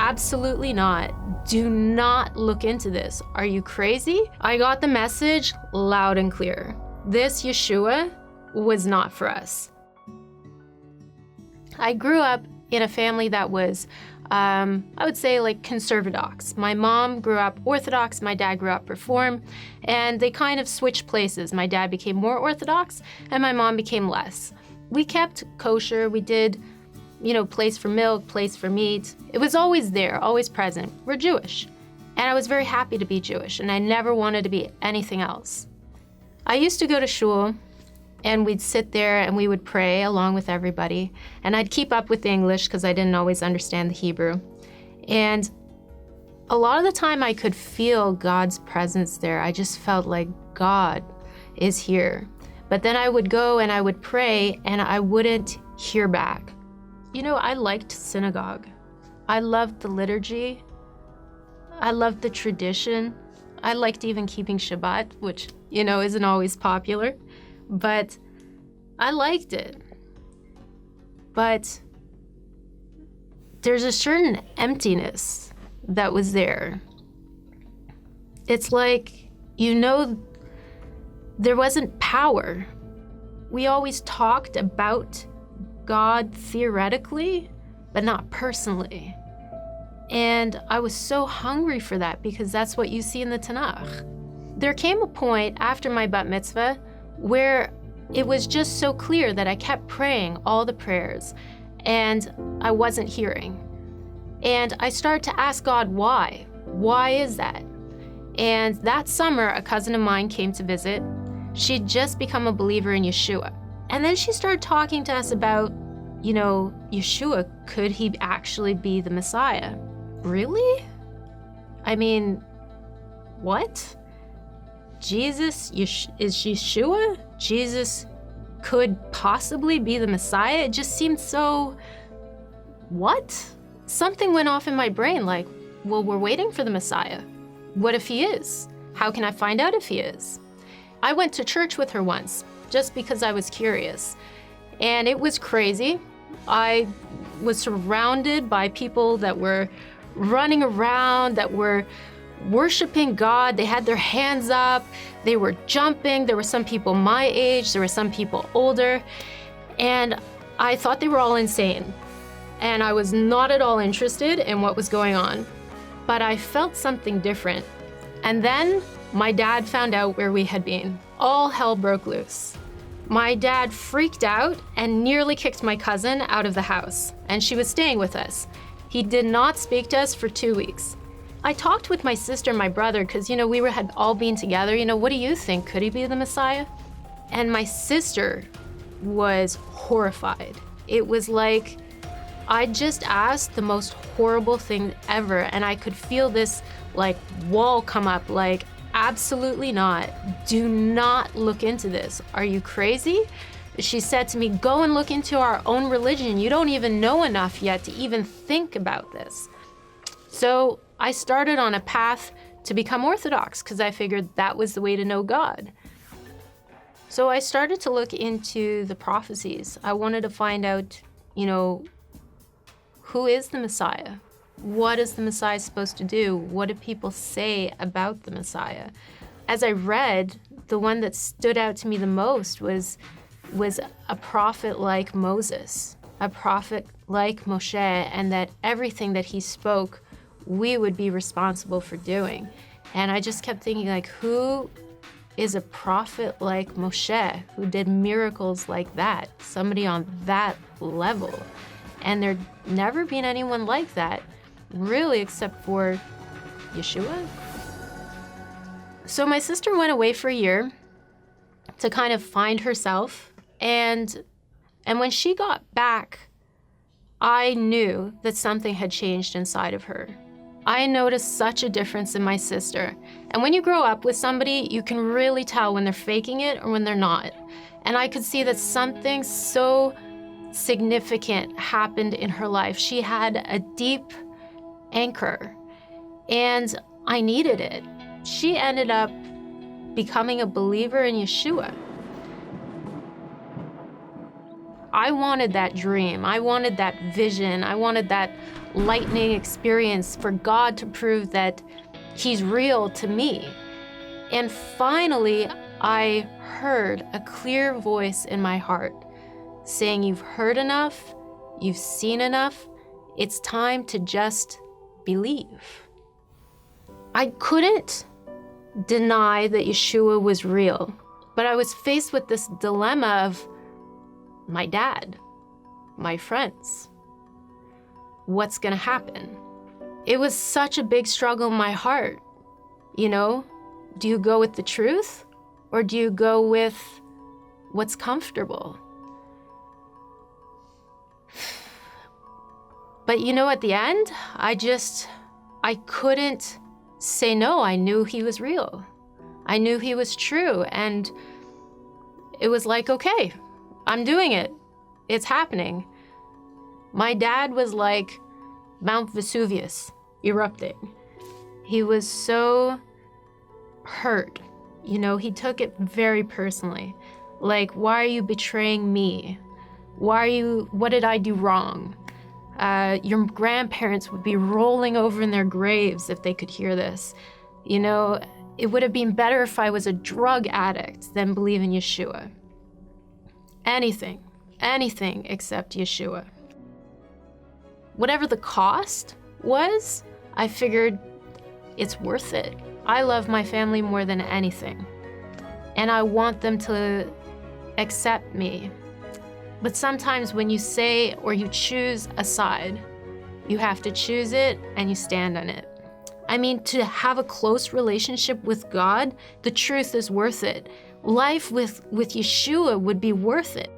absolutely not. Do not look into this. Are you crazy? I got the message loud and clear. This Yeshua was not for us. I grew up in a family that was, I would say, like conservadox. My mom grew up Orthodox, my dad grew up Reform, and they kind of switched places. My dad became more Orthodox, and my mom became less. We kept kosher, we did, place for milk, place for meat. It was always there, always present. We're Jewish, and I was very happy to be Jewish, and I never wanted to be anything else. I used to go to shul, and we'd sit there and we would pray along with everybody. And I'd keep up with the English because I didn't always understand the Hebrew. And a lot of the time I could feel God's presence there. I just felt like God is here. But then I would go and I would pray and I wouldn't hear back. I liked synagogue. I loved the liturgy. I loved the tradition. I liked even keeping Shabbat, which, isn't always popular. But I liked it. But there's a certain emptiness that was there. It's like, there wasn't power. We always talked about God theoretically, but not personally. And I was so hungry for that because that's what you see in the Tanakh. There came a point after my bat mitzvah where it was just so clear that I kept praying all the prayers and I wasn't hearing. And I started to ask God, why? Why is that? And that summer, a cousin of mine came to visit. She'd just become a believer in Yeshua. And then she started talking to us about, Yeshua, could he actually be the Messiah? Really? I mean, what? Jesus is Yeshua? Jesus could possibly be the Messiah? It just seemed so, what? Something went off in my brain like, well, we're waiting for the Messiah. What if he is? How can I find out if he is? I went to church with her once, just because I was curious. And it was crazy. I was surrounded by people that were running around, that were worshiping God. They had their hands up, they were jumping. There were some people my age, there were some people older, and I thought they were all insane. And I was not at all interested in what was going on. But I felt something different. And then my dad found out where we had been. All hell broke loose. My dad freaked out and nearly kicked my cousin out of the house, and she was staying with us. He did not speak to us for 2 weeks. I talked with my sister and my brother because, we had all been together. What do you think? Could he be the Messiah? And my sister was horrified. It was like I just asked the most horrible thing ever, and I could feel this wall come up like, absolutely not. Do not look into this. Are you crazy? She said to me, go and look into our own religion. You don't even know enough yet to even think about this. So I started on a path to become Orthodox because I figured that was the way to know God. So I started to look into the prophecies. I wanted to find out, who is the Messiah? What is the Messiah supposed to do? What do people say about the Messiah? As I read, the one that stood out to me the most was a prophet like Moses, a prophet like Moshe, and that everything that he spoke, we would be responsible for doing. And I just kept thinking, who is a prophet like Moshe, who did miracles like that? Somebody on that level. And there'd never been anyone like that, really, except for Yeshua. So my sister went away for a year to kind of find herself. And when she got back, I knew that something had changed inside of her. I noticed such a difference in my sister. And when you grow up with somebody, you can really tell when they're faking it or when they're not. And I could see that something so significant happened in her life. She had a deep anchor, and I needed it. She ended up becoming a believer in Yeshua. I wanted that dream. I wanted that vision. I wanted that lightning experience for God to prove that he's real to me. And finally, I heard a clear voice in my heart saying, you've heard enough, you've seen enough, it's time to just believe. I couldn't deny that Yeshua was real, but I was faced with this dilemma of my dad, my friends. What's gonna happen? It was such a big struggle in my heart. You know, do you go with the truth or do you go with what's comfortable? But you know, at the end, I couldn't say no. I knew he was real. I knew he was true. And it was like, okay, I'm doing it. It's happening. My dad was like Mount Vesuvius erupting. He was so hurt. You know, he took it very personally. Like, why are you betraying me? What did I do wrong? Your grandparents would be rolling over in their graves if they could hear this. You know, it would have been better if I was a drug addict than believe in Yeshua. Anything except Yeshua. Whatever the cost was, I figured it's worth it. I love my family more than anything, and I want them to accept me. But sometimes when you say or you choose a side, you have to choose it and you stand on it. I mean, to have a close relationship with God, the truth is worth it. Life with Yeshua would be worth it.